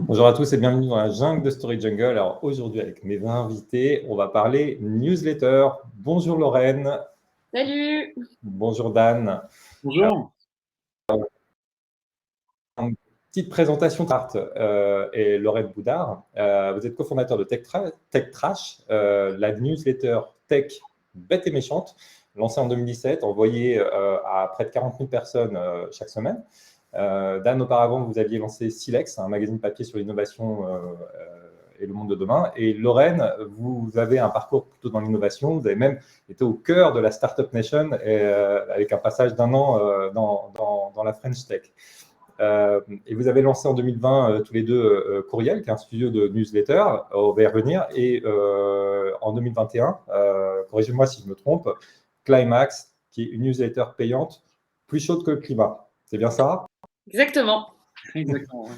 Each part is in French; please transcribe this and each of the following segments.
Bonjour à tous et bienvenue dans la jungle de Story Jungle. Alors aujourd'hui, avec mes 20 invités, on va parler newsletter. Bonjour Lorraine. Salut. Bonjour Dan. Bonjour. Une petite présentation de Art et Lorraine Boudard. Vous êtes cofondateur de Tech Trash, la newsletter tech bête et méchante, lancée en 2017, envoyée à près de 40 000 personnes chaque semaine. Dan, auparavant, vous aviez lancé Silex, un magazine papier sur l'innovation et le monde de demain. Et Lorraine, vous avez un parcours plutôt dans l'innovation. Vous avez même été au cœur de la Startup Nation avec un passage d'1 an dans la French Tech. Et vous avez lancé en 2020 tous les deux Courriel, qui est un studio de newsletter. On va y revenir. Et en 2021, corrigez-moi si je me trompe, Climax, qui est une newsletter payante plus chaude que le climat. C'est bien ça? Exactement. Exactement.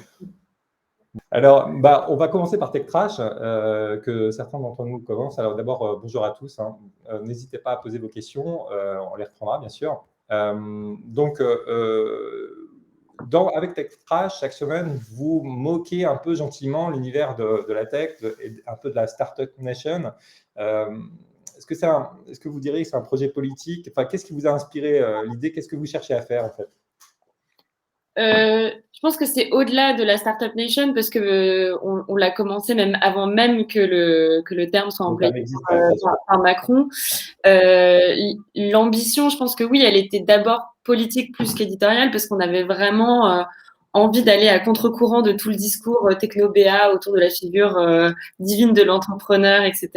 Alors, on va commencer par Tech Trash, que certains d'entre nous commencent. Alors d'abord, bonjour à tous. N'hésitez pas à poser vos questions, on les reprendra bien sûr. Avec Tech Trash, chaque semaine, vous moquez un peu gentiment l'univers de la tech et un peu de la Startup Nation. Est-ce que vous diriez que c'est un projet politique? Enfin, qu'est-ce qui vous a inspiré l'idée? Qu'est-ce que vous cherchez à faire en fait? Je pense que c'est au-delà de la Startup Nation parce que on l'a commencé même avant même que le terme soit employé par Macron. L'ambition, je pense que oui, elle était d'abord politique plus qu'éditoriale parce qu'on avait vraiment envie d'aller à contre-courant de tout le discours techno-BA autour de la figure divine de l'entrepreneur, etc.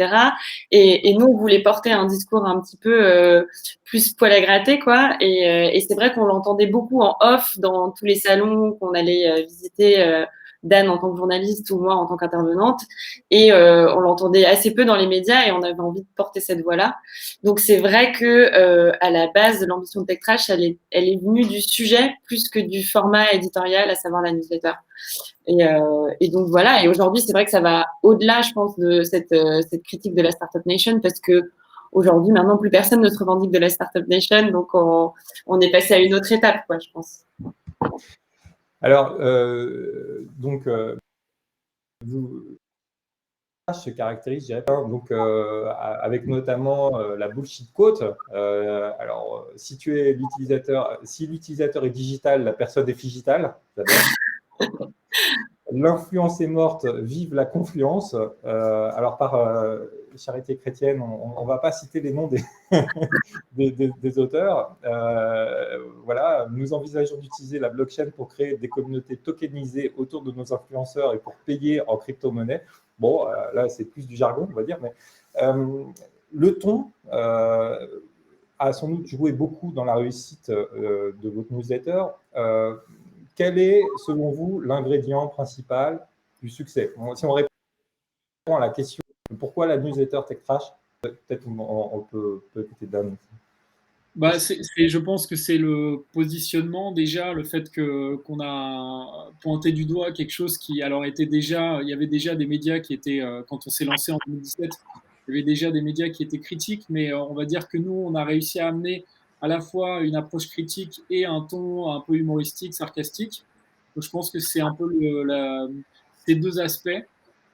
Et nous, on voulait porter un discours un petit peu plus poil à gratter, quoi. Et c'est vrai qu'on l'entendait beaucoup en off dans tous les salons qu'on allait visiter, Dan en tant que journaliste ou moi en tant qu'intervenante. Et on l'entendait assez peu dans les médias et on avait envie de porter cette voix-là. Donc c'est vrai que à la base, l'ambition de Tech Trash, elle est venue du sujet plus que du format éditorial, à savoir la newsletter. Et donc voilà. Et aujourd'hui, c'est vrai que ça va au-delà, je pense, de cette critique de la Startup Nation parce que aujourd'hui, maintenant, plus personne ne se revendique de la Startup Nation, donc on est passé à une autre étape, quoi, je pense. Alors, vous se caractérise, je dirais, avec notamment la bullshit quote. Alors, si l'utilisateur est digital, la personne est figitale. L'influence est morte, vive la confluence. Alors, par charité chrétienne, on ne va pas citer les noms des auteurs. Voilà, nous envisageons d'utiliser la blockchain pour créer des communautés tokenisées autour de nos influenceurs et pour payer en crypto-monnaie. Bon, là, c'est plus du jargon, on va dire, mais le ton a sans doute joué beaucoup dans la réussite de votre newsletter. Quel est, selon vous, l'ingrédient principal du succès? Si on répond à la question pourquoi la newsletter Tech Trash, peut-être on peut écouter Dan. Je pense que c'est le positionnement déjà, le fait qu'on a pointé du doigt quelque chose qui alors était déjà, il y avait déjà des médias qui étaient, quand on s'est lancé en 2017, il y avait déjà des médias qui étaient critiques, mais on va dire que nous, on a réussi à amener à la fois une approche critique et un ton un peu humoristique, sarcastique. Donc je pense que c'est un peu ces deux aspects.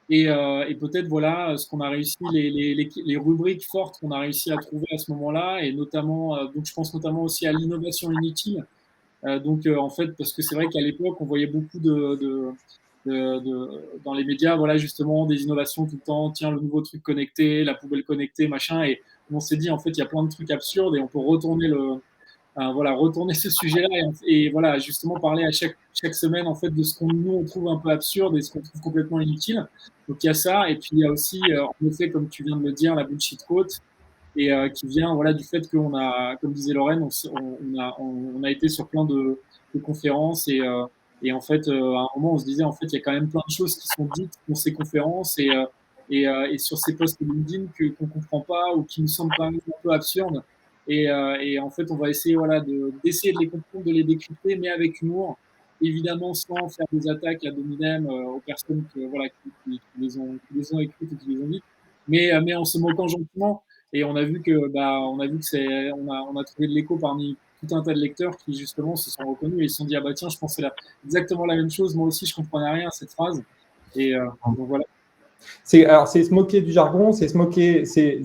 Et peut-être voilà ce qu'on a réussi, les rubriques fortes qu'on a réussi à trouver à ce moment-là, et notamment, donc je pense notamment aussi à l'innovation inutile. En fait, parce que c'est vrai qu'à l'époque, on voyait beaucoup dans les médias, voilà justement des innovations tout le temps, tiens le nouveau truc connecté, la poubelle connectée, machin, et on s'est dit en fait il y a plein de trucs absurdes et on peut retourner ce sujet-là et voilà, justement parler à chaque semaine en fait de ce qu'on nous on trouve un peu absurde et ce qu'on trouve complètement inutile. Donc il y a ça, et puis il y a aussi en effet, comme tu viens de le dire, la bullshit quote, et qui vient voilà du fait qu'on a, comme disait Lorraine, on a été sur plein de conférences, et en fait à un moment on se disait en fait il y a quand même plein de choses qui sont dites dans ces conférences et sur ces posts LinkedIn qu'on comprend pas ou qui nous semblent quand même un peu absurdes. Et en fait, on va essayer voilà, d'essayer de les comprendre, de les décrypter, mais avec humour, évidemment sans faire des attaques ad hominem aux personnes voilà, qui les ont écrites et qui les ont dites, mais en se moquant gentiment. Et on a vu que, on a trouvé de l'écho parmi tout un tas de lecteurs qui justement se sont reconnus et se sont dit ah bah tiens, je pensais exactement la même chose, moi aussi je comprenais rien à cette phrase. Et donc voilà. C'est se moquer du jargon, c'est se moquer, c'est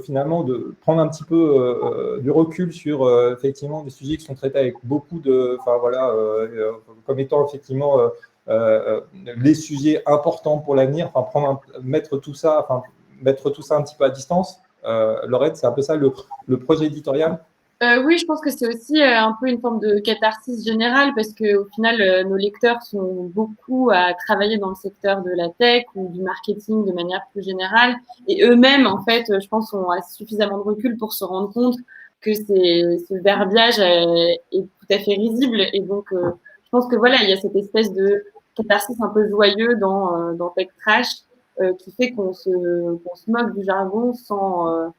finalement de prendre un petit peu du recul sur effectivement des sujets qui sont traités avec beaucoup de, enfin voilà, comme étant effectivement les sujets importants pour l'avenir, enfin mettre tout ça un petit peu à distance. Laurette, c'est un peu ça le projet éditorial. Oui, je pense que c'est aussi un peu une forme de catharsis générale parce que au final, nos lecteurs sont beaucoup à travailler dans le secteur de la tech ou du marketing de manière plus générale. Et eux-mêmes, en fait, je pense, ont suffisamment de recul pour se rendre compte que ce verbiage est tout à fait risible. Et donc, je pense que voilà, il y a cette espèce de catharsis un peu joyeux dans Tech Trash qui fait qu'on se moque du jargon sans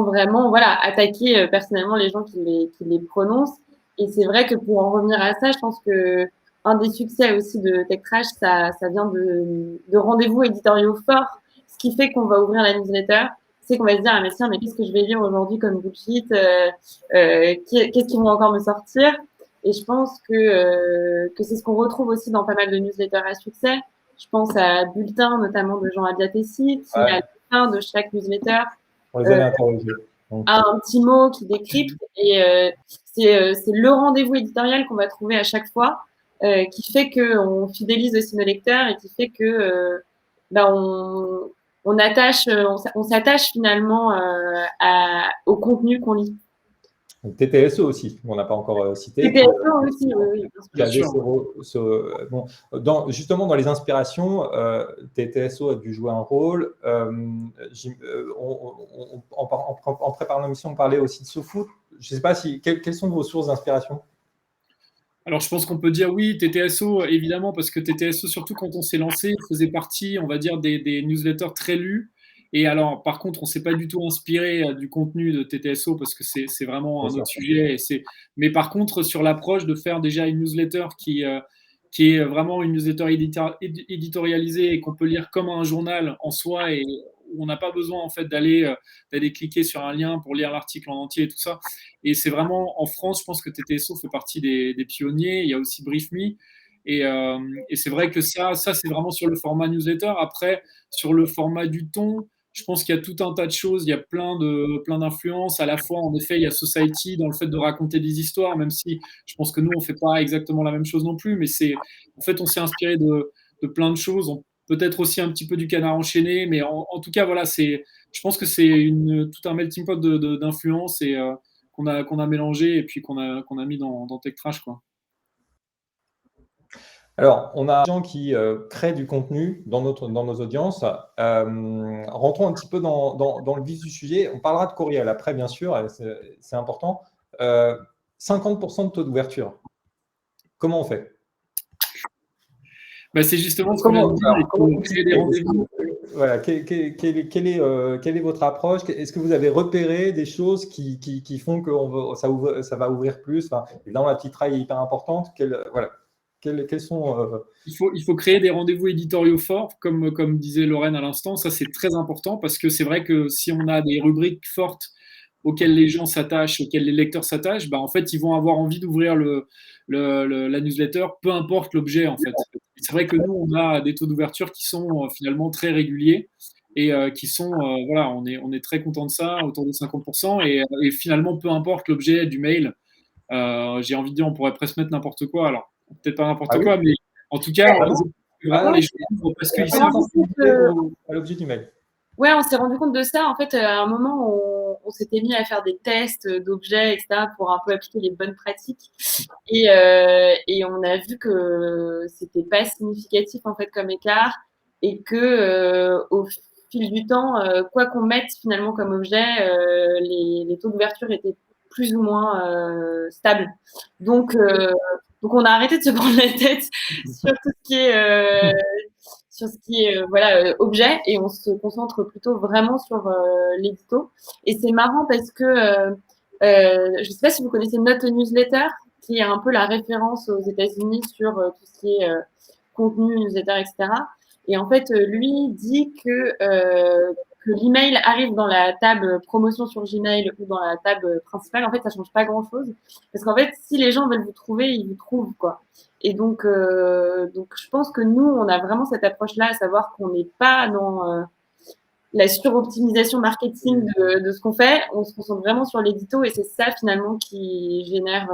vraiment voilà, attaquer personnellement les gens qui les prononcent. Et c'est vrai que pour en revenir à ça, je pense que un des succès aussi de Tech Crash, ça vient de rendez-vous éditoriaux forts, ce qui fait qu'on va ouvrir la newsletter, c'est qu'on va se dire, ah mais tiens, mais qu'est-ce que je vais lire aujourd'hui comme bullshit, qu'est-ce qu'ils vont encore me sortir? Et je pense que c'est ce qu'on retrouve aussi dans pas mal de newsletters à succès. Je pense à Bulletin, notamment de Jean Abdiatessi, qui à la fin de chaque newsletter On les avait interrogés. a un petit mot qui décrypte et c'est le rendez-vous éditorial qu'on va trouver à chaque fois qui fait qu'on fidélise aussi nos lecteurs et qui fait que ben on s'attache finalement au contenu qu'on lit. TTSO aussi, on n'a pas encore cité. TTSO aussi, oui, bien sûr. Bon, justement, dans les inspirations, TTSO a dû jouer un rôle. En préparant l'émission, on parlait aussi de SoFoot. Je ne sais pas quelles sont vos sources d'inspiration? Alors, je pense qu'on peut dire oui, TTSO, évidemment, parce que TTSO, surtout quand on s'est lancé, faisait partie, on va dire, des newsletters très lus. Et alors, par contre, on ne s'est pas du tout inspiré du contenu de TTSO parce que c'est vraiment un autre sujet. Mais par contre, sur l'approche de faire déjà une newsletter qui est vraiment une newsletter éditorialisée et qu'on peut lire comme un journal en soi et où on n'a pas besoin en fait d'aller cliquer sur un lien pour lire l'article en entier et tout ça. Et c'est vraiment en France, je pense que TTSO fait partie des pionniers. Il y a aussi BriefMe. Et c'est vrai que ça c'est vraiment sur le format newsletter. Après, sur le format du ton, je pense qu'il y a tout un tas de choses. Il y a plein d'influences. À la fois, en effet, il y a Society dans le fait de raconter des histoires, même si je pense que nous, on ne fait pas exactement la même chose non plus. Mais en fait, on s'est inspiré de plein de choses. Peut-être aussi un petit peu du Canard enchaîné. Mais en tout cas, voilà, je pense que c'est tout un melting pot d'influences et qu'on a mélangé et puis qu'on a mis dans Tech Trash, quoi. Alors, on a des gens qui créent du contenu dans nos audiences. Rentrons un petit peu dans le vif du sujet. On parlera de courriel après, bien sûr, c'est important. 50% de taux d'ouverture. Comment on fait? C'est justement ce qu'on vient de dire. Il faut créer des rendez-vous. Voilà, quelle est votre approche? Est-ce que vous avez repéré des choses qui font que ça va ouvrir plus? Enfin, évidemment, la petite traille est hyper importante. Voilà. Quels sont… Il faut créer des rendez-vous éditoriaux forts, comme disait Lorraine à l'instant. Ça, c'est très important parce que c'est vrai que si on a des rubriques fortes auxquelles les gens s'attachent, auxquelles les lecteurs s'attachent, en fait, ils vont avoir envie d'ouvrir la newsletter, peu importe l'objet, en fait. C'est vrai que nous, on a des taux d'ouverture qui sont finalement très réguliers et qui sont, voilà, on est très content de ça, autour de 50%. Et finalement, peu importe l'objet du mail, j'ai envie de dire, on pourrait presque mettre n'importe quoi. Alors, peut-être pas n'importe quoi, mais en tout cas, vraiment, les gens ouvrent parce qu'ils savent à l'objet du mail. Ouais, on s'est rendu compte de ça. En fait, à un moment, on s'était mis à faire des tests d'objets, etc., pour un peu appliquer les bonnes pratiques. Et on a vu que c'était pas significatif, en fait, comme écart. Et que, au fil du temps, quoi qu'on mette finalement comme objet, les taux d'ouverture étaient plus ou moins stables. Donc, on a arrêté de se prendre la tête sur tout ce qui est voilà, objet et on se concentre plutôt vraiment sur l'édito. Et c'est marrant parce que je ne sais pas si vous connaissez Note Newsletter, qui est un peu la référence aux États-Unis sur tout ce qui est contenu, newsletter, etc. Et en fait, lui dit que que l'email arrive dans la table promotion sur Gmail ou dans la table principale, en fait, ça change pas grand-chose. Parce qu'en fait, si les gens veulent vous trouver, ils vous trouvent, quoi. Et donc je pense que nous, on a vraiment cette approche-là, à savoir qu'on n'est pas dans la suroptimisation marketing de ce qu'on fait. On se concentre vraiment sur l'édito et c'est ça, finalement, qui génère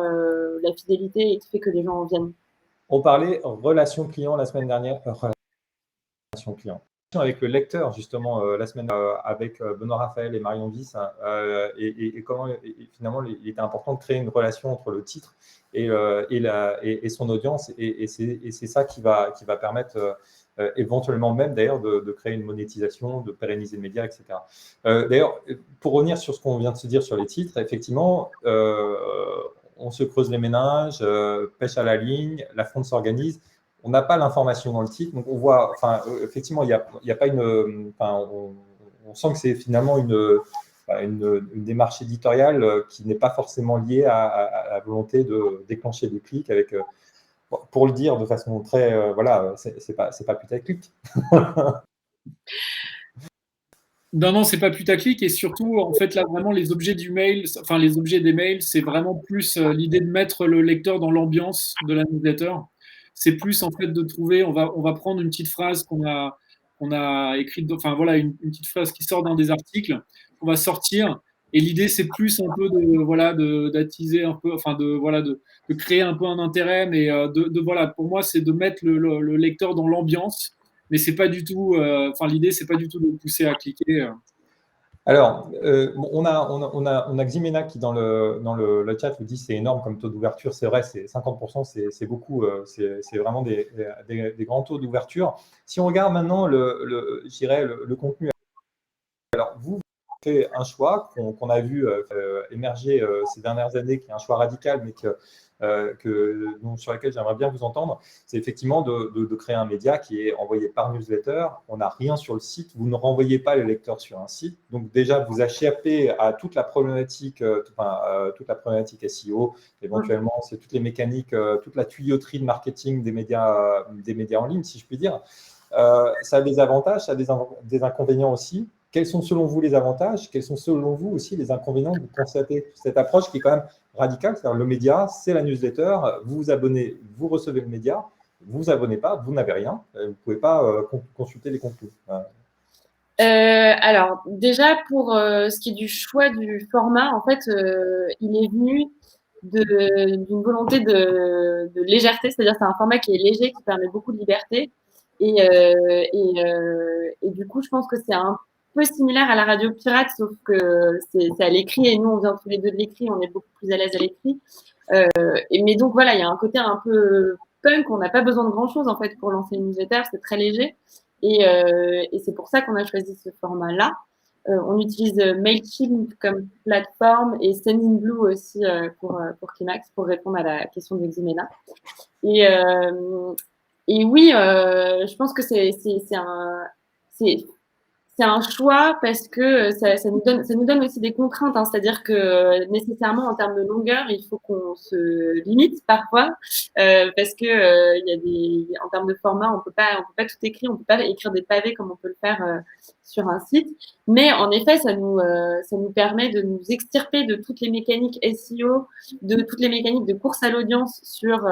la fidélité et qui fait que les gens en viennent. On parlait relation client la semaine dernière. Relation client. Avec le lecteur, justement, la semaine avec Benoît Raphaël et Marion Viss, et comment finalement il était important de créer une relation entre le titre et son audience, et c'est ça qui va permettre éventuellement même d'ailleurs de créer une monétisation, de pérenniser le média, etc. D'ailleurs, pour revenir sur ce qu'on vient de se dire sur les titres, effectivement, on se creuse les méninges, pêche à la ligne, la fronde s'organise. On n'a pas l'information dans le titre, donc on voit, effectivement, il y a pas on sent que c'est finalement une démarche éditoriale qui n'est pas forcément liée à la volonté de déclencher des clics avec, pour le dire de façon très, voilà, c'est pas putaclic. Non, c'est pas putaclic, et surtout, en fait, là, vraiment, les objets du mail, enfin, les objets des mails, c'est vraiment plus l'idée de mettre le lecteur dans l'ambiance de la newsletter. C'est plus, en fait, de trouver, on va prendre une petite phrase qu'on a écrite, enfin, voilà, une petite phrase qui sort d'un des articles, on va sortir, et l'idée, c'est plus un peu d'attiser un peu, enfin, de créer un peu un intérêt, mais voilà, pour moi, c'est de mettre le lecteur dans l'ambiance. Mais c'est pas du tout, l'idée, c'est pas du tout de le pousser à cliquer. Alors, on a Ximena qui, dans le chat, vous dit c'est énorme comme taux d'ouverture. C'est vrai, c'est 50%, c'est beaucoup. C'est vraiment des grands taux d'ouverture. Si on regarde maintenant je dirais le contenu, alors vous faites un choix qu'on a vu émerger ces dernières années, qui est un choix radical, mais sur lequel j'aimerais bien vous entendre. C'est effectivement de créer un média qui est envoyé par newsletter. On n'a rien sur le site, vous ne renvoyez pas les lecteurs sur un site. Donc déjà, vous échappez à toute la problématique, SEO. Éventuellement, c'est toutes les mécaniques, toute la tuyauterie de marketing des médias en ligne, si je puis dire. Ça a des avantages, ça a des inconvénients aussi. Quels sont selon vous les avantages? Quels sont selon vous aussi les inconvénients que vous constatez? Cette approche qui est quand même radicale, c'est-à-dire le média, c'est la newsletter, vous vous abonnez, vous recevez le média, vous vous abonnez pas, vous n'avez rien, vous ne pouvez pas consulter les contenus. Alors, déjà, pour ce qui est du choix du format, en fait, il est venu d'une volonté de légèreté, c'est-à-dire c'est un format qui est léger, qui permet beaucoup de liberté. Et du coup, je pense que c'est un peu similaire à la radio pirate, sauf que c'est à l'écrit, et nous, on vient tous les deux de l'écrit, on est beaucoup plus à l'aise à l'écrit. Mais donc, voilà, il y a un côté un peu punk, on n'a pas besoin de grand-chose, en fait, pour lancer une newsletter, c'est très léger. Et c'est pour ça qu'on a choisi ce format-là. On utilise Mailchimp comme plateforme et Sendinblue aussi pour Climax, pour répondre à la question de Ximena. Et oui, je pense que c'est un choix parce que ça nous donne aussi des contraintes, hein, c'est-à-dire que nécessairement en termes de longueur, il faut qu'on se limite parfois parce que en termes de format, on peut pas tout écrire, on peut pas écrire des pavés comme on peut le faire sur un site. Mais en effet, ça nous permet de nous extirper de toutes les mécaniques SEO, de toutes les mécaniques de course à l'audience sur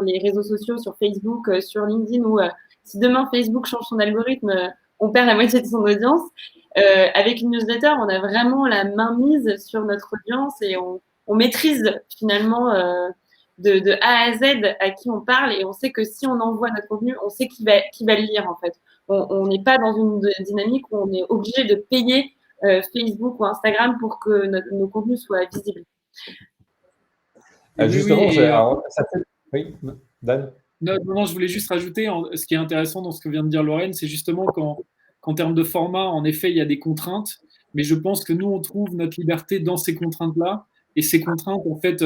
les réseaux sociaux, sur Facebook, sur LinkedIn, où si demain Facebook change son algorithme, on perd la moitié de son audience. Avec une newsletter, on a vraiment la main mise sur notre audience et on maîtrise finalement de A à Z à qui on parle, et on sait que si on envoie notre contenu, on sait qui va le lire en fait. On n'est pas dans une dynamique où on est obligé de payer Facebook ou Instagram pour que nos contenus soient visibles. Justement, ça fait... Oui, Dan. Non, je voulais juste rajouter, ce qui est intéressant dans ce que vient de dire Lorraine, c'est justement qu'en termes de format, en effet, il y a des contraintes, mais je pense que nous, on trouve notre liberté dans ces contraintes-là, et ces contraintes, en fait,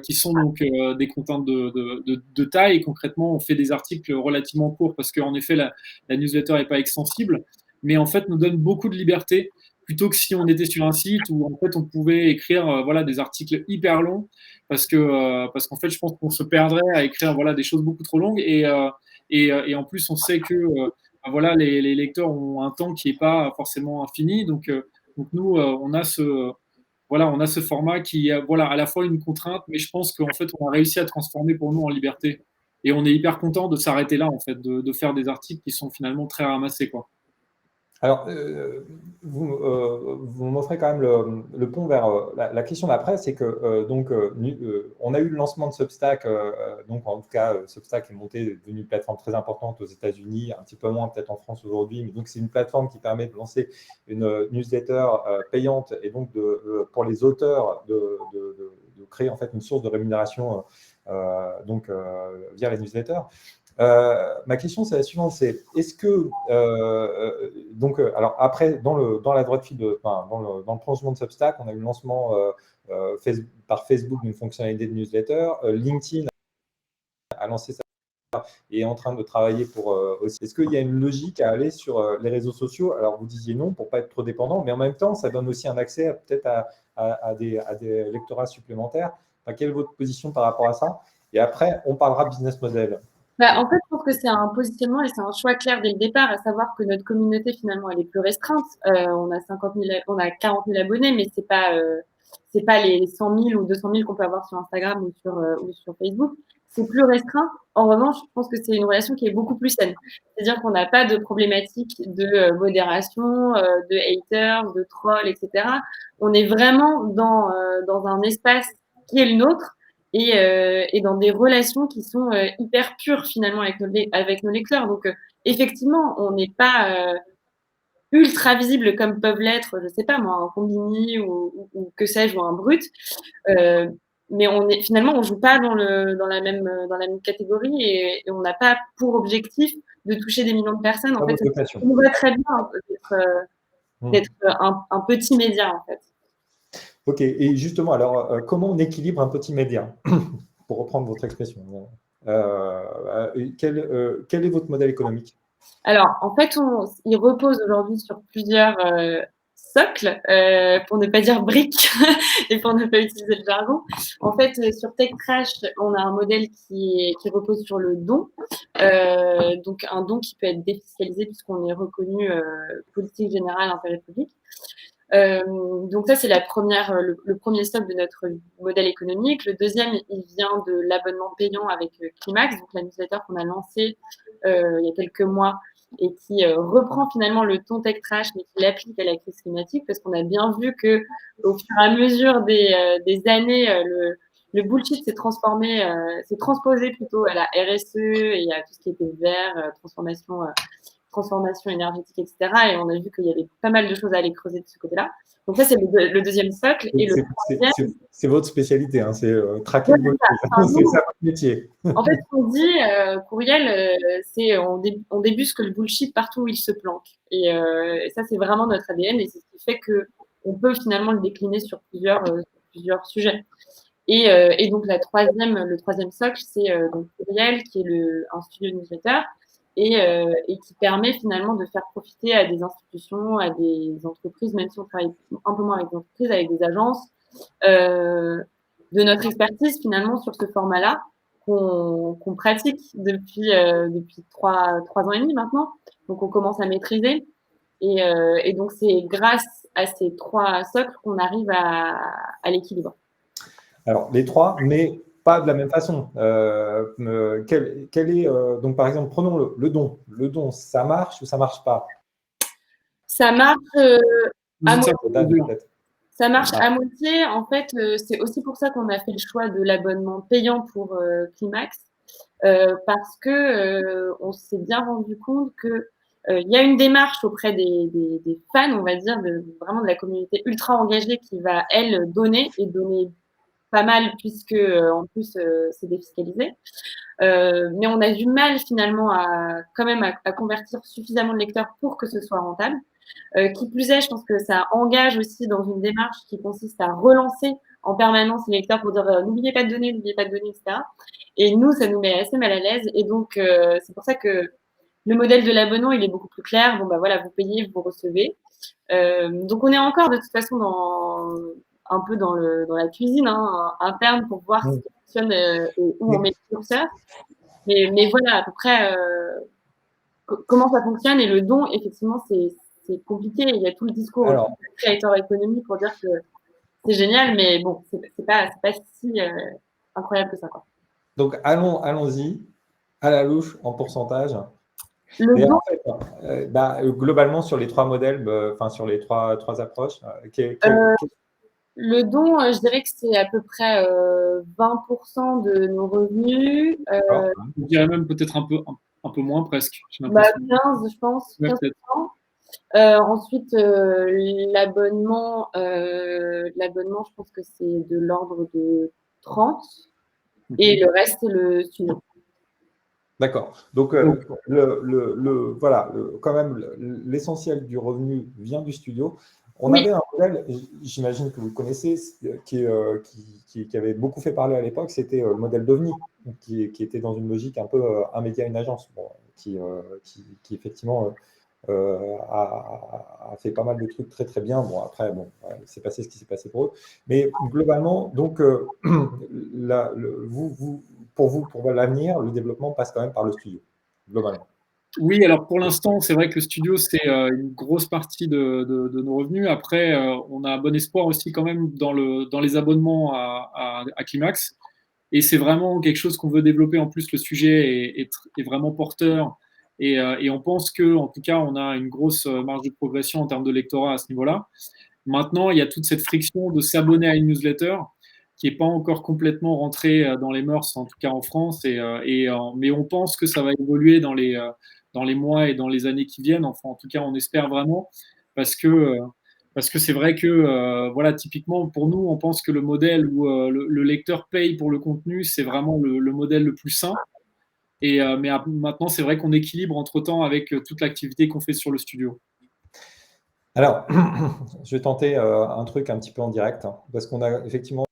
qui sont donc des contraintes de taille. Concrètement, on fait des articles relativement courts parce qu'en effet, la newsletter n'est pas extensible, mais en fait, nous donne beaucoup de liberté, plutôt que si on était sur un site où, en fait, on pouvait écrire des articles hyper longs, parce qu'en fait, je pense qu'on se perdrait à écrire des choses beaucoup trop longues, et en plus, on sait que voilà, les lecteurs ont un temps qui n'est pas forcément infini. Donc nous, on a ce format qui est voilà, à la fois une contrainte, mais je pense qu'en fait, on a réussi à transformer pour nous en liberté. Et on est hyper content de s'arrêter là, en fait, de faire des articles qui sont finalement très ramassés, quoi. Alors, vous m'offrez quand même le pont vers la question d'après, c'est que on a eu le lancement de Substack, donc en tout cas, Substack est devenu une plateforme très importante aux États-Unis, un petit peu moins peut-être en France aujourd'hui, mais donc c'est une plateforme qui permet de lancer une newsletter payante et donc pour les auteurs de créer en fait une source de rémunération via les newsletters. Ma question, c'est la suivante, c'est est-ce que, alors après, dans la droite file, dans le prolongement de Substack, on a eu le lancement par Facebook d'une fonctionnalité de newsletter, LinkedIn a lancé ça et est en train de travailler pour aussi. Est-ce qu'il y a une logique à aller sur les réseaux sociaux? Alors, vous disiez non pour ne pas être trop dépendant, mais en même temps, ça donne aussi un accès peut-être à des lectorats supplémentaires. Enfin, quelle est votre position par rapport à ça? Et après, on parlera business model. En fait, je pense que c'est un positionnement et c'est un choix clair dès le départ, à savoir que notre communauté, finalement, elle est plus restreinte. On a 40 000 abonnés, mais c'est pas les 100 000 ou 200 000 qu'on peut avoir sur Instagram ou sur Facebook. C'est plus restreint. En revanche, je pense que c'est une relation qui est beaucoup plus saine. C'est-à-dire qu'on n'a pas de problématique de modération, de haters, de trolls, etc. On est vraiment dans un espace qui est le nôtre et dans des relations qui sont hyper pures finalement avec nos lecteurs. Donc, effectivement, on n'est pas ultra visible comme peuvent l'être, je sais pas moi, un Combini ou que sais-je, ou un Brut. Mais finalement, on joue pas dans la même catégorie et on n'a pas pour objectif de toucher des millions de personnes. En fait, on nous va très bien d'être un petit média, en fait. Ok, et justement, alors, comment on équilibre un petit média, pour reprendre votre expression? Quel est votre modèle économique? Alors, en fait, il repose aujourd'hui sur plusieurs socles, pour ne pas dire briques, et pour ne pas utiliser le jargon. En fait, sur TechCrash, on a un modèle qui repose sur le don. Donc, un don qui peut être défiscalisé puisqu'on est reconnu politique générale, intérêt public. Donc ça, c'est le premier socle de notre modèle économique. Le deuxième, il vient de l'abonnement payant avec Climax, donc la newsletter qu'on a lancée il y a quelques mois et qui reprend finalement le ton tech trash, mais qui l'applique à la crise climatique, parce qu'on a bien vu que au fur et à mesure des années, le bullshit s'est transposé plutôt à la RSE et à tout ce qui était vert, transformation énergétique, etc. Et on a vu qu'il y avait pas mal de choses à aller creuser de ce côté-là. Donc ça, c'est le deuxième socle. Et le troisième... C'est votre spécialité, hein, c'est traquer le bullshit. C'est ça votre métier. En fait, ce qu'on dit, Courriel, c'est on débusque le bullshit partout où il se planque. Et ça, c'est vraiment notre ADN et c'est ce qui fait qu'on peut finalement le décliner sur plusieurs sujets. Et donc, le troisième socle, c'est donc Courriel, qui est un studio newsletter et qui permet finalement de faire profiter à des institutions, à des entreprises, même si on travaille un peu moins avec des entreprises, avec des agences, de notre expertise finalement sur ce format-là qu'on pratique depuis 3 ans et demi maintenant. Donc, on commence à maîtriser. Et donc, c'est grâce à ces 3 socles qu'on arrive à l'équilibre. Alors, les 3, mais pas de la même façon. Quel est, donc, par exemple, prenons le don. Le don, ça marche ou ça ne marche pas? Ça marche à moitié. Ça marche Ah. à moitié. En fait, c'est aussi pour ça qu'on a fait le choix de l'abonnement payant pour Climax, parce que on s'est bien rendu compte que il y a une démarche auprès des fans, on va dire, vraiment de la communauté ultra engagée qui va, elle, donner pas mal puisque en plus c'est défiscalisé. Mais on a du mal finalement quand même à convertir suffisamment de lecteurs pour que ce soit rentable. Qui plus est, je pense que ça engage aussi dans une démarche qui consiste à relancer en permanence les lecteurs pour dire n'oubliez pas de donner, etc. Et nous, ça nous met assez mal à l'aise. Et donc, c'est pour ça que le modèle de l'abonnement, il est beaucoup plus clair. Bon, bah voilà, vous payez, vous recevez. Donc, on est encore de toute façon un peu dans la cuisine interne pour voir ce qui fonctionne et où on met le curseur. Mais voilà, à peu près comment ça fonctionne. Et le don, effectivement, c'est compliqué. Il y a tout le discours de creator economy pour dire que c'est génial, mais bon, c'est pas si incroyable que ça, quoi. Donc, allons-y à la louche en pourcentage. Le don, en fait, globalement, sur les 3 modèles, sur les trois approches, le don, je dirais que c'est à peu près 20% de nos revenus. Je dirais même peut-être un peu moins presque. 15, je pense. Ouais, 15%. Ensuite, l'abonnement, je pense que c'est de l'ordre de 30. Et le reste, c'est le studio. D'accord. Donc, quand même, l'essentiel du revenu vient du studio. On avait un modèle, j'imagine que vous le connaissez, qui avait beaucoup fait parler à l'époque, c'était le modèle d'OVNI, qui était dans une logique un peu un média, une agence, qui effectivement a fait pas mal de trucs très très bien. Bon, après, c'est passé ce qui s'est passé pour eux. Mais globalement, donc, pour l'avenir, le développement passe quand même par le studio, globalement. Oui, alors pour l'instant, c'est vrai que le studio, c'est une grosse partie de nos revenus. Après, on a bon espoir aussi quand même dans les abonnements à Climax. Et c'est vraiment quelque chose qu'on veut développer. En plus, le sujet est vraiment porteur. Et on pense que, en tout cas, on a une grosse marge de progression en termes de lectorat à ce niveau-là. Maintenant, il y a toute cette friction de s'abonner à une newsletter qui n'est pas encore complètement rentrée dans les mœurs, en tout cas en France. Mais on pense que ça va évoluer dans les mois et dans les années qui viennent. Enfin, en tout cas, on espère vraiment parce que c'est vrai que, voilà, typiquement, pour nous, on pense que le modèle où le lecteur paye pour le contenu, c'est vraiment le modèle le plus sain. Mais maintenant, c'est vrai qu'on équilibre entre-temps avec toute l'activité qu'on fait sur le studio. Alors, je vais tenter un truc un petit peu en direct, parce qu'on a effectivement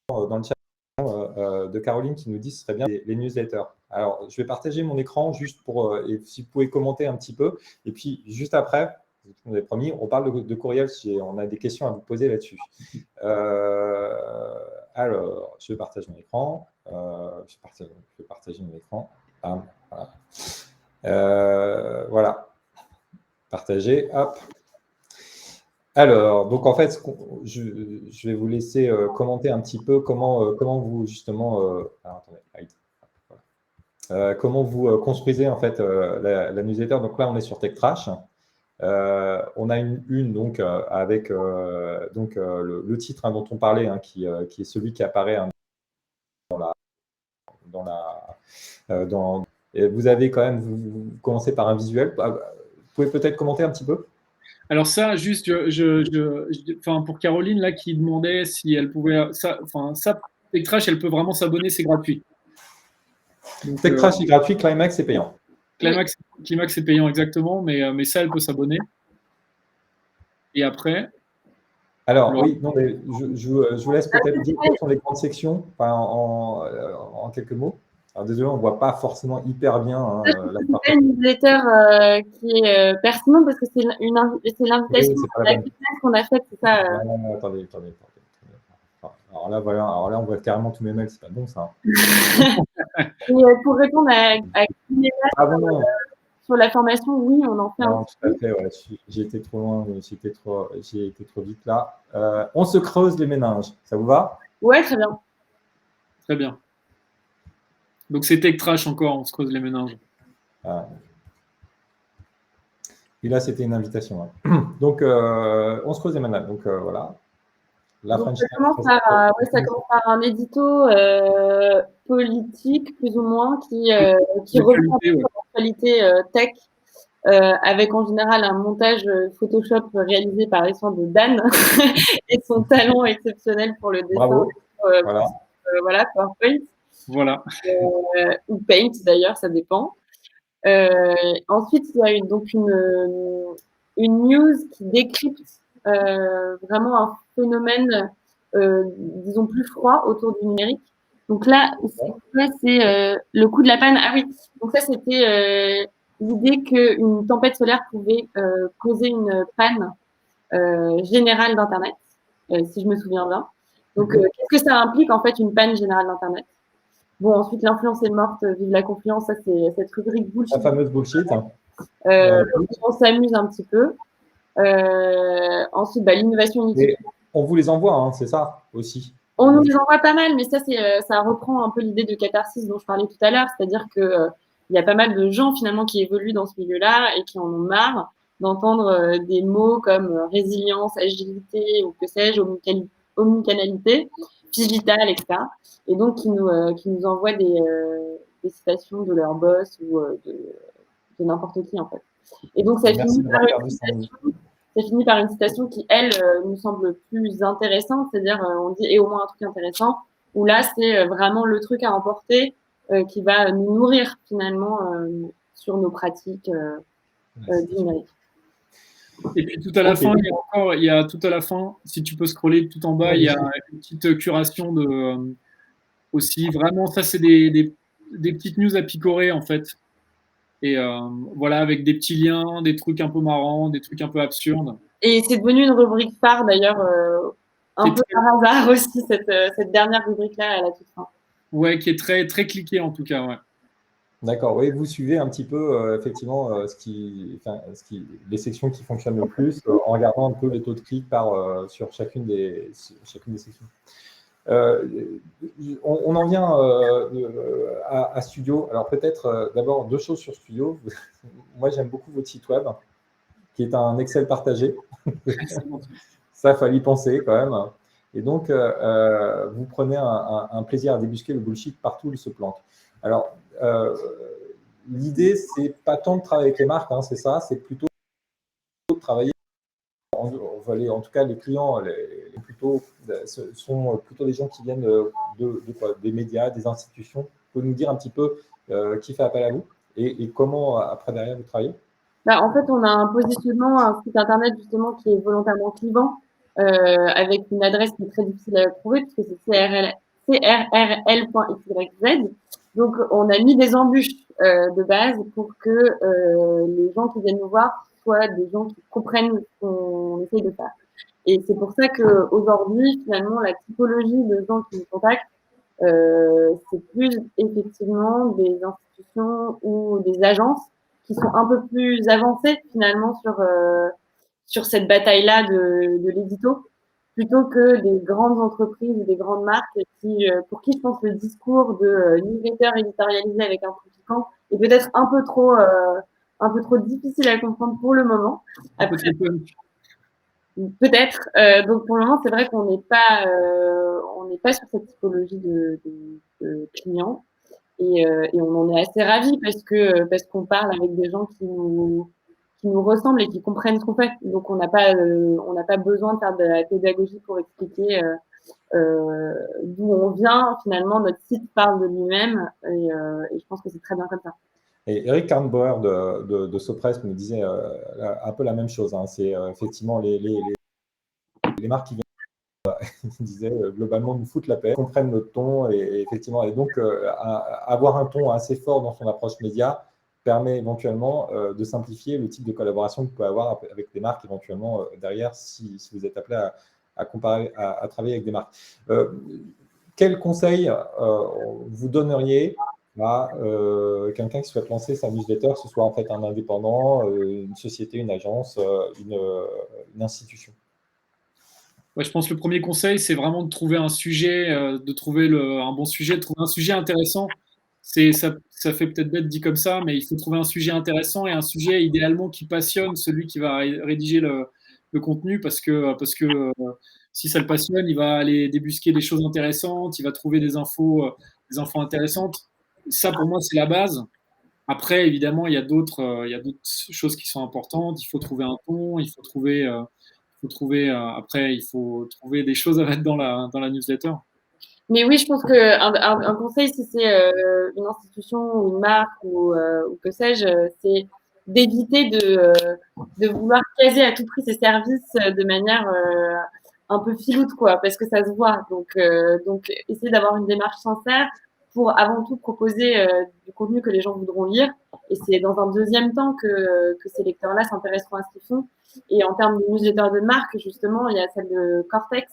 dans le chat de Caroline qui nous dit que ce serait bien les newsletters. Alors, je vais partager mon écran juste pour, et si vous pouvez commenter un petit peu. Et puis, juste après, je vous avais promis, on parle de courriel si on a des questions à vous poser là-dessus. Alors, je partage mon écran. Je vais partager mon écran. Voilà. Partager, hop. Alors, donc en fait, je vais vous laisser commenter un petit peu comment vous justement, comment vous construisez en fait la newsletter. Donc là, on est sur TechTrash. On a une donc avec le titre dont on parlait, qui est celui qui apparaît et vous avez quand même, vous commencez par un visuel. Vous pouvez peut-être commenter un petit peu. Alors ça, juste, pour Caroline là qui demandait si elle pouvait, TechTrash, elle peut vraiment s'abonner, c'est gratuit. TechTrash est gratuit, Climax c'est payant. Climax c'est payant exactement, mais ça, elle peut s'abonner. Et après. Alors oui, non, mais je vous laisse peut-être dire quelles sont les grandes sections, en quelques mots. Alors désolé, on ne voit pas forcément hyper bien. C'est pas une newsletter qui est pertinente parce que c'est l'invitation qu'on a faite, c'est ça. Attendez. Alors là, voilà. Alors là, on voit carrément tous mes mails, c'est pas bon ça. Et pour répondre à sur la formation, oui, on en fait un petit peu. Tout à fait, ouais. J'ai été trop loin, j'ai été trop vite là. On se creuse les méninges, ça vous va? Ouais, très bien. Très bien. Donc c'est TechTrash encore, on se creuse les méninges. Et là, c'était une invitation. Ouais. Donc, on se creuse les méninges. Donc voilà. Donc, ça commence par un édito politique, plus ou moins, qui reprend l'actualité tech, avec en général un montage Photoshop réalisé par les soins de Dan et son talent exceptionnel pour le dessin. Bravo. Voilà, PowerPoint. Voilà. Ou Paint d'ailleurs, ça dépend. Ensuite, il y a donc une news qui décrypte vraiment un phénomène, disons, plus froid autour du numérique. Donc là, c'est le coup de la panne. Ah oui, donc ça, c'était l'idée qu'une tempête solaire pouvait causer une panne générale d'Internet, si je me souviens bien. Donc, qu'est-ce que ça implique, en fait, une panne générale d'Internet? Bon, ensuite, l'influence est morte, vive la confiance, ça c'est cette rubrique bullshit. La fameuse bullshit. Hein. On s'amuse un petit peu. Ensuite, l'innovation inutile. On vous les envoie, hein, c'est ça aussi. On nous les envoie pas mal, mais ça reprend un peu l'idée de catharsis dont je parlais tout à l'heure, c'est-à-dire que il y a pas mal de gens finalement qui évoluent dans ce milieu-là et qui en ont marre d'entendre des mots comme résilience, agilité ou que sais-je, omnicanalité, digital, etc. Et donc qui nous envoient des citations de leur boss ou de n'importe qui en fait. Et donc ça finit par une citation qui, elle, nous semble plus intéressante, c'est-à-dire, on dit, et au moins un truc intéressant, où là, c'est vraiment le truc à emporter qui va nous nourrir, finalement, sur nos pratiques du numérique. Et puis tout à la fin, il y a tout à la fin, si tu peux scroller tout en bas, il y a une petite curation de aussi. Vraiment, ça, c'est des petites news à picorer, en fait. Et voilà, avec des petits liens, des trucs un peu marrants, des trucs un peu absurdes. Et c'est devenu une rubrique phare, d'ailleurs, un peu par hasard aussi, cette dernière rubrique-là à la toute fin. Ouais, qui est très, très cliquée, en tout cas, ouais. D'accord, oui, vous suivez un petit peu, effectivement, les sections qui fonctionnent le plus, en regardant un peu les taux de clics sur chacune des sections. On en vient à Studio. Alors peut-être d'abord 2 choses sur Studio. Moi, j'aime beaucoup votre site web, qui est un Excel partagé. Ça, il fallait y penser quand même. Et donc, vous prenez un plaisir à débusquer le bullshit partout où il se plante. Alors, l'idée, c'est pas tant de travailler avec les marques, hein, c'est ça, c'est plutôt de travailler. En tout cas, les clients sont plutôt des gens qui viennent des médias, des institutions. Vous pouvez nous dire un petit peu qui fait appel à vous et comment, après, derrière, vous travaillez? En fait, on a un positionnement, un site internet justement qui est volontairement clivant, avec une adresse qui est très difficile à trouver puisque c'est crrl.xyz. Donc, on a mis des embûches de base pour que les gens qui viennent nous voir soient des gens qui comprennent ce qu'on essaye de faire. Et c'est pour ça qu'aujourd'hui, finalement, la typologie de gens qui nous contactent, c'est plus effectivement des institutions ou des agences qui sont un peu plus avancées finalement sur cette bataille-là de l'édito, plutôt que des grandes entreprises ou des grandes marques pour qui je pense le discours de newsletter éditorialisé avec un truc piquant est peut-être un peu trop difficile à comprendre pour le moment. Après, peut-être. Donc pour le moment, c'est vrai qu'on n'est pas sur cette typologie de clients et on en est assez ravis parce qu'on parle avec des gens qui nous ressemblent et qui comprennent ce qu'on fait. Donc on n'a pas besoin de faire de la pédagogie pour expliquer d'où on vient. Finalement, notre site parle de lui-même et je pense que c'est très bien comme ça. Et Eric Karnbauer de Sopress me disait un peu la même chose. Hein. C'est effectivement les marques qui viennent, il disait globalement nous foutent la paix, comprennent notre ton et effectivement. Et donc avoir un ton assez fort dans son approche média permet éventuellement de simplifier le type de collaboration que vous pouvez avoir avec des marques éventuellement derrière si vous êtes appelé à travailler avec des marques. Quel conseil vous donneriez à quelqu'un qui souhaite lancer sa newsletter, que ce soit en fait un indépendant, une société, une agence, une institution? Ouais, je pense que le premier conseil, c'est vraiment de trouver un sujet, de trouver un bon sujet, de trouver un sujet intéressant. Ça fait peut-être bête dit comme ça, mais il faut trouver un sujet intéressant et un sujet idéalement qui passionne celui qui va rédiger le contenu parce que si ça le passionne, il va aller débusquer des choses intéressantes, il va trouver des infos intéressantes. Ça, pour moi, c'est la base. Après, évidemment, il y a d'autres choses qui sont importantes. Il faut trouver un ton, il faut trouver après, il faut trouver des choses à mettre dans la newsletter. Mais oui, je pense qu'un conseil, si c'est une institution ou une marque ou que sais-je, c'est d'éviter de vouloir caser à tout prix ses services de manière un peu filoute, quoi, parce que ça se voit. Donc essayer d'avoir une démarche sincère pour avant tout proposer du contenu que les gens voudront lire. Et c'est dans un deuxième temps que ces lecteurs-là s'intéresseront à ce qu'ils font. Et en termes de newsletter de marque, justement, il y a celle de Cortex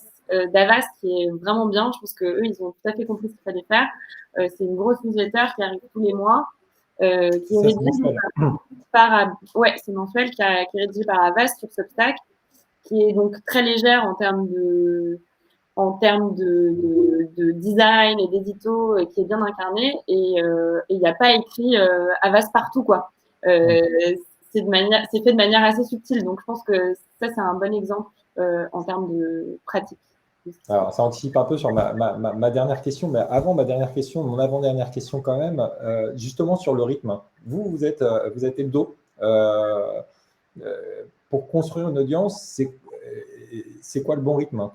d'Avast qui est vraiment bien. Je pense qu'eux, ils ont tout à fait compris ce qu'il fallait faire. C'est une grosse newsletter qui arrive tous les mois, qui est rédigée c'est mensuel, qui est rédigée par Avast sur Substack, qui est donc très légère en termes de design et d'édito, qui est bien incarné, et il n'y a pas écrit Avast partout, quoi. C'est fait de manière assez subtile, donc je pense que ça, c'est un bon exemple en termes de pratique. Alors, ça anticipe un peu sur ma dernière question, mais avant ma dernière question, mon avant-dernière question quand même, justement sur le rythme. Vous êtes hebdo. Pour construire une audience, c'est quoi le bon rythme?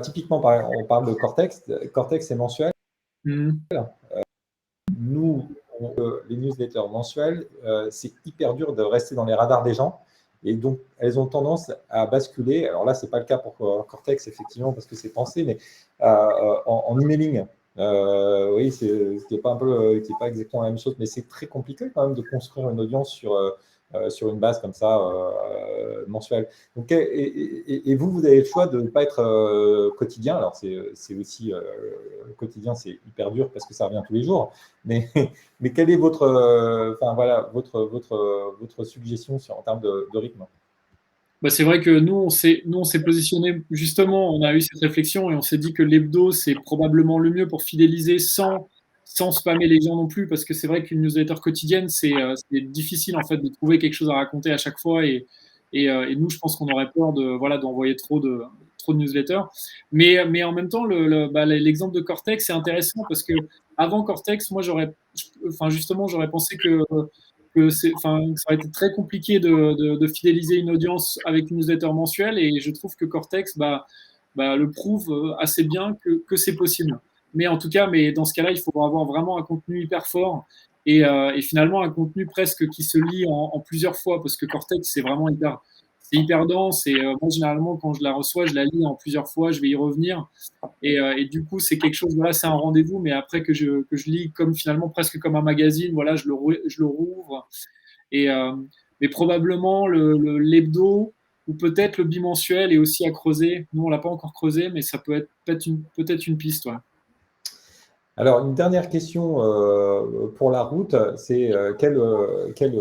Typiquement, on parle de Cortex. Cortex, c'est mensuel. Nous, les newsletters mensuels, c'est hyper dur de rester dans les radars des gens. Et donc, elles ont tendance à basculer. Alors là, ce n'est pas le cas pour Cortex, effectivement, parce que c'est pensé, mais en emailing. Oui, ce qui n'est pas, pas exactement la même chose, mais c'est très compliqué quand même de construire une audience sur une base comme ça, mensuelle. Donc, et vous avez le choix de ne pas être quotidien. Alors, c'est aussi, le quotidien, c'est hyper dur parce que ça revient tous les jours. Mais quelle est votre suggestion en termes de rythme? Bah, c'est vrai que nous, on s'est positionné, justement, on a eu cette réflexion et on s'est dit que l'hebdo, c'est probablement le mieux pour fidéliser sans spammer les gens non plus, parce que c'est vrai qu'une newsletter quotidienne, c'est difficile en fait de trouver quelque chose à raconter à chaque fois, et nous, je pense qu'on aurait peur d'envoyer trop de newsletters. Mais en même temps, l'exemple de Cortex, c'est intéressant parce que avant Cortex, moi, j'aurais pensé que ça aurait été très compliqué de fidéliser une audience avec une newsletter mensuelle, et je trouve que Cortex le prouve assez bien que c'est possible. Mais en tout cas, dans ce cas-là, il faut avoir vraiment un contenu hyper fort, et finalement un contenu presque qui se lit en plusieurs fois, parce que Cortex, c'est vraiment hyper dense, et moi, généralement, quand je la reçois, je la lis en plusieurs fois, je vais y revenir. Et du coup, c'est quelque chose, voilà, c'est un rendez-vous, mais après que je lis finalement presque comme un magazine, voilà, je le rouvre. Mais probablement l'hebdo, ou peut-être le bimensuel est aussi à creuser. Nous, on ne l'a pas encore creusé, mais ça peut être peut-être une piste. Ouais. Alors, une dernière question pour la route, c'est quelle est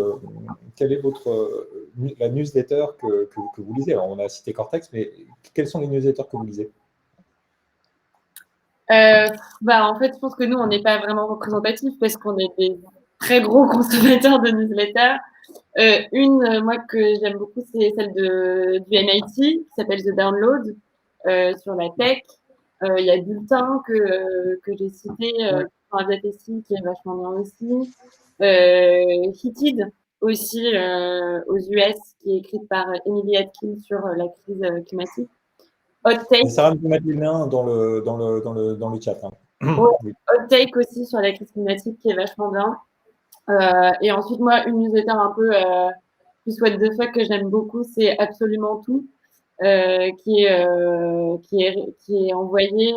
la newsletter que vous lisez? Alors, on a cité Cortex, mais quelles sont les newsletters que vous lisez? En fait, je pense que nous, on n'est pas vraiment représentatifs parce qu'on est des très gros consommateurs de newsletters. Moi, que j'aime beaucoup, c'est celle du MIT, qui s'appelle The Download, sur la tech. Il y a Bulletin que j'ai cité, sur Aviatessi, qui est vachement bien aussi. Heated, aussi, aux US, qui est écrite par Emily Atkins sur la crise climatique. Hot Take. Sarah nous mettre les liens dans le chat. Hein. Oui. Hot Take aussi sur la crise climatique, qui est vachement bien. Et ensuite, moi, une newsletter un peu plus what the fuck que j'aime beaucoup, c'est Absolument Tout, qui est envoyé,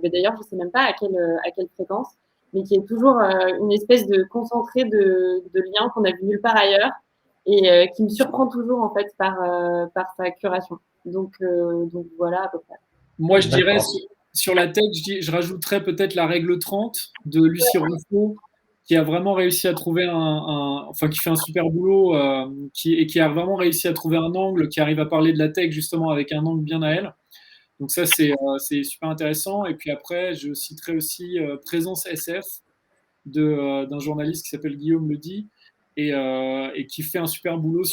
d'ailleurs, je sais même pas à quelle fréquence, mais qui est toujours une espèce de concentré de liens qu'on a vu nulle part ailleurs, et qui me surprend toujours en fait par sa curation. Donc voilà à peu près. Moi, je dirais sur la tech, je rajouterais peut-être la règle 30 de Lucie Rousseau, qui a vraiment réussi à trouver qui fait un super boulot, qui a vraiment réussi à trouver un angle, qui arrive à parler de la tech justement avec un angle bien à elle. Donc ça, c'est super intéressant. Et puis après, je citerai aussi Présence SF d'un journaliste qui s'appelle Guillaume Ledy, et qui fait un super boulot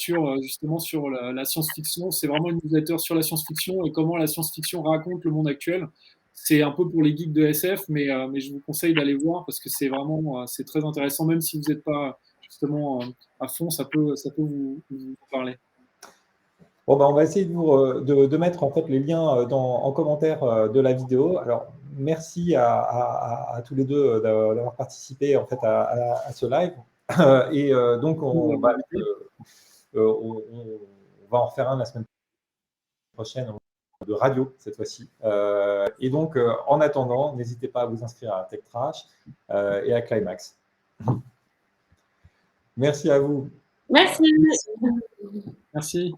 justement sur la science-fiction. C'est vraiment une newsletter sur la science-fiction et comment la science-fiction raconte le monde actuel. C'est un peu pour les geeks de SF, mais je vous conseille d'aller voir parce que c'est très intéressant, même si vous n'êtes pas justement à fond, ça peut vous parler. Bon, on va essayer de mettre en fait les liens en commentaire de la vidéo. Alors, merci à tous les deux d'avoir participé en fait à ce live. Et donc, on va en refaire un la semaine prochaine de radio cette fois-ci. Et donc, en attendant, n'hésitez pas à vous inscrire à Tech Trash et à Climax. Merci à vous. Merci. Merci.